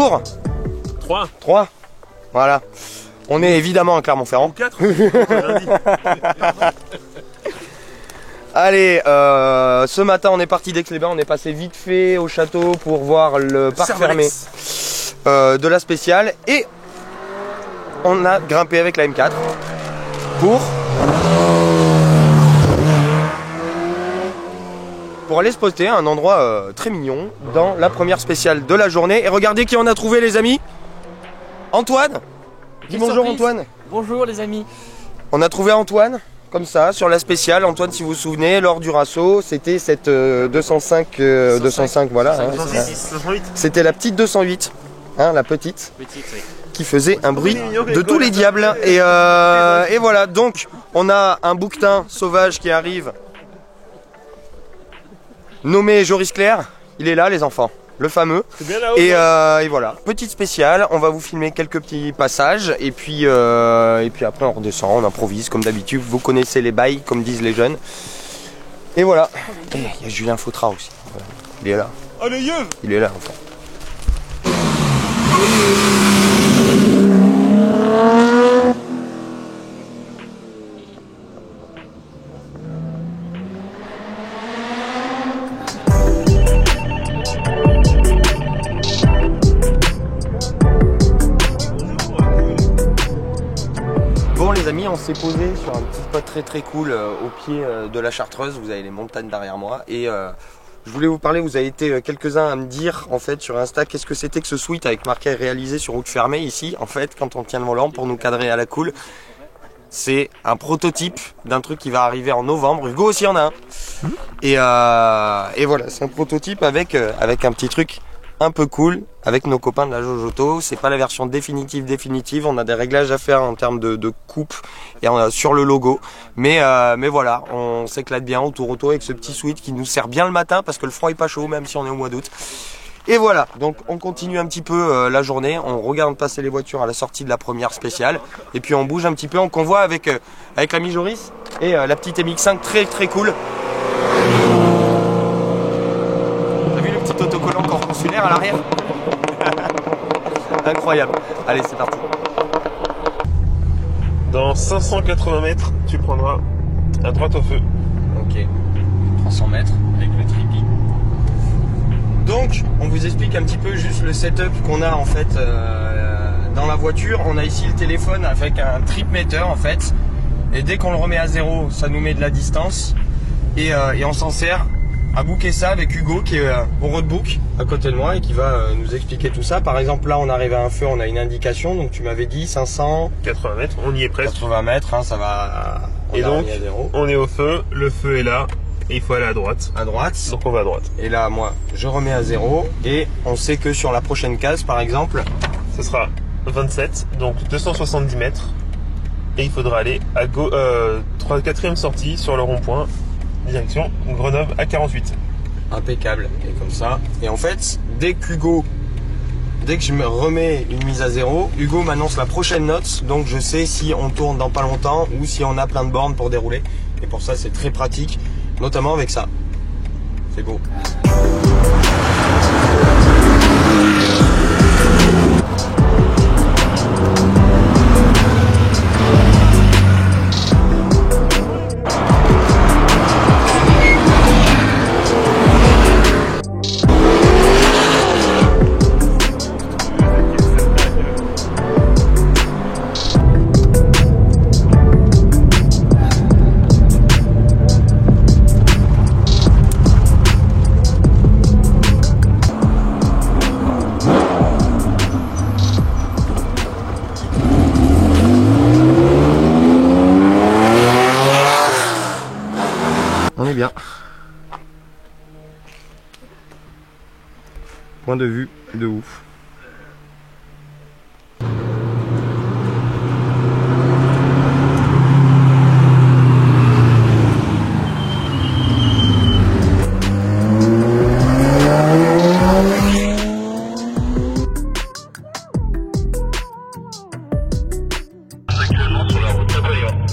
jour? 3. 3. Voilà. On est évidemment à Clermont-Ferrand. 4. Allez, ce matin on est parti d'Aix-les-Bains, on est passé vite fait au château pour voir le parc fermé de la spéciale et on a grimpé avec la M4 pour aller se poster à un endroit très mignon dans la première spéciale de la journée. Et regardez qui on a trouvé, les amis. Antoine. Dis bonjour Antoine. Bonjour les amis. On a trouvé Antoine comme ça sur la spéciale. Antoine, si vous vous souvenez, lors du Rasso, c'était cette 205 voilà. Hein, c'était la petite 208, hein, la petite, Oui. qui faisait un bruit de tous les diables. Et voilà, donc on a un bouquetin sauvage qui arrive, nommé Joris Clair. Il est là, les enfants, le fameux. Et voilà, petite spéciale. On va vous filmer quelques petits passages et puis après on redescend, on improvise comme d'habitude. Vous connaissez les bails, comme disent les jeunes. Et voilà. Et il y a Julien Fautra aussi. Il est là. Allez, Il est là, enfin. Bon les amis, on s'est posé sur un petit spot très cool au pied de la Chartreuse. Vous avez les montagnes derrière moi et je voulais vous parler, vous avez été quelques-uns à me dire en fait sur Insta qu'est-ce que c'était que ce suite avec marqué réalisé sur route fermée ici. En fait, quand on tient le volant pour nous cadrer à la cool, c'est un prototype d'un truc qui va arriver en novembre. Hugo aussi en a un. Et voilà, c'est un prototype avec un petit truc un peu cool avec nos copains de la Jojoto. C'est pas la version définitive. On a des réglages à faire en termes de coupe et sur le logo. Mais voilà, on s'éclate bien au tour auto avec ce petit suite qui nous sert bien le matin parce que le froid est pas chaud même si on est au mois d'août. Et voilà, donc on continue un petit peu la journée. On regarde passer les voitures à la sortie de la première spéciale. Et puis on bouge un petit peu en convoi avec l'ami Joris et la petite MX5 très cool. Autocollant consulaire à l'arrière. Incroyable. Allez, c'est parti. Dans 580 mètres, tu prendras à droite au feu. Ok. 300 mètres avec le tripi. Donc, on vous explique un petit peu juste le setup qu'on a en fait dans la voiture. On a ici le téléphone avec un trip meter en fait. Et dès qu'on le remet à zéro, ça nous met de la distance. Et on s'en sert à booker ça avec Hugo qui est au roadbook à côté de moi et qui va nous expliquer tout ça. Par exemple, là on arrive à un feu, on a une indication, donc tu m'avais dit 580 mètres, on y est presque. 80 mètres, hein, ça va. Et donc on est au feu, le feu est là et il faut aller à droite. À droite. Donc on va à droite. Et là moi je remets à zéro et on sait que sur la prochaine case par exemple, ce sera 27, donc 270 mètres et il faudra aller à 4e sortie sur le rond-point. Direction Grenoble à 48. Impeccable, et comme ça. Et en fait, dès que je me remets une mise à zéro, Hugo m'annonce la prochaine note, donc je sais si on tourne dans pas longtemps ou si on a plein de bornes pour dérouler. Et pour ça, c'est très pratique, notamment avec ça. C'est beau. Bien. Point de vue de ouf. Actuellement sur la route de Bayonne.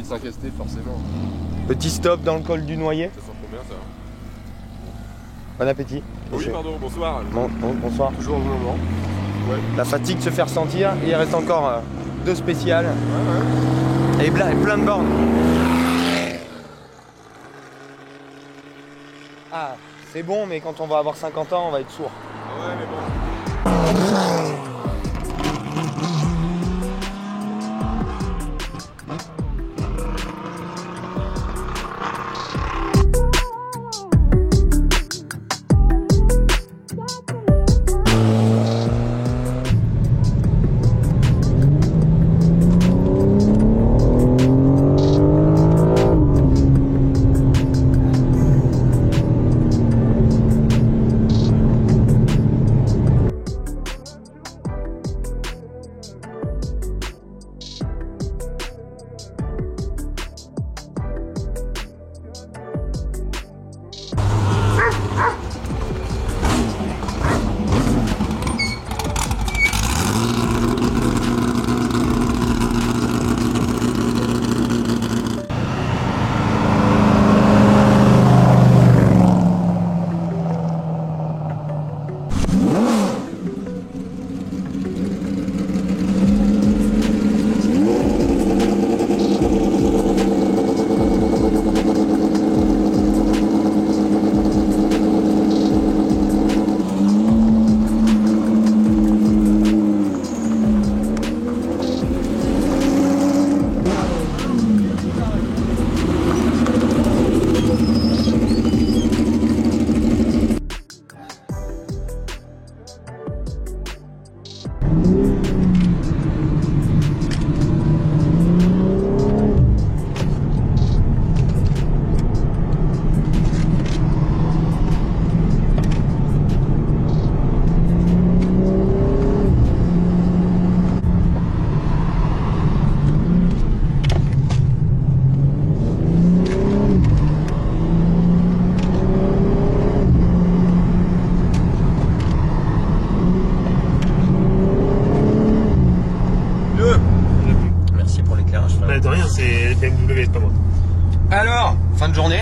5 ST forcément. Petit stop dans le col du Noyer. Ça sent combien ça? Bon appétit. Oui, pardon, bonsoir. Bonsoir. Toujours au bon moment. Ouais. La fatigue se fait ressentir. Il reste encore 2 spéciales. Ouais. Et plein de bornes. Ah, c'est bon, mais quand on va avoir 50 ans, on va être sourd. Ouais, mais bon. Merci pour l'éclairage. Bah, de rien, c'est BMW, c'est pas moi. Alors, fin de journée.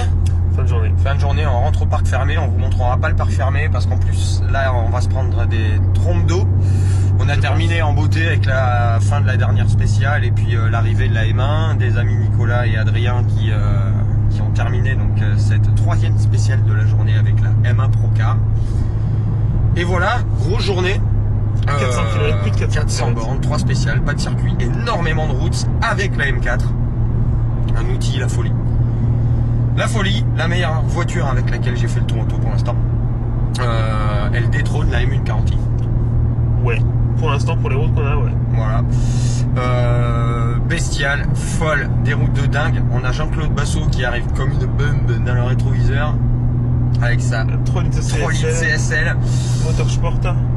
Fin de journée. Fin de journée, on rentre au parc fermé. On vous montrera pas le parc fermé parce qu'en plus, là, on va se prendre des trompes d'eau. On a terminé en beauté avec la fin de la dernière spéciale et puis l'arrivée de la M1, des amis Nicolas et Adrien qui ont terminé donc cette 3e spéciale de la journée avec la M1 Procar. Et voilà, grosse journée. 400 km, plus de 400 bornes, 3 spéciales, pas de circuit, énormément de routes avec la M4. Un outil, la folie. La folie, la meilleure voiture avec laquelle j'ai fait le tour auto pour l'instant. Elle détrône la M1 Caranti. Ouais, pour l'instant, pour les routes qu'on a, ouais. Voilà. Bestiale, folle, des routes de dingue. On a Jean-Claude Bassot qui arrive comme une bombe dans le rétroviseur. Avec sa 3 litres CSL. Moteur sport.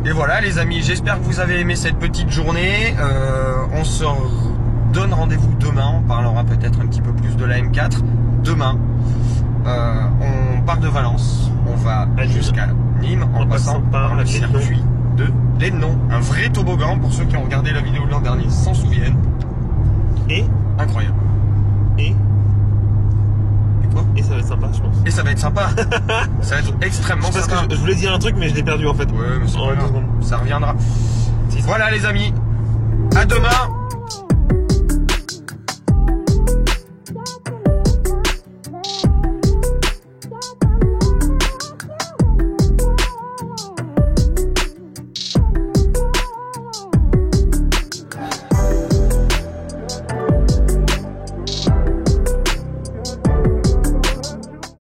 Et voilà les amis, j'espère que vous avez aimé cette petite journée. On se donne rendez-vous demain. On parlera peut-être un petit peu plus de la M4. Demain, on part de Valence. On va jusqu'à Nîmes en passant par le circuit de Lénon. Un vrai toboggan pour ceux qui ont regardé la vidéo de l'an dernier s'en souviennent. Et incroyable. Et ça va être sympa, je pense. Et ça va être sympa. Ça va être extrêmement sympa. Parce que je voulais dire un truc, mais je l'ai perdu en fait. Ouais, mais c'est pas grave. Ça reviendra. Voilà les amis. À demain.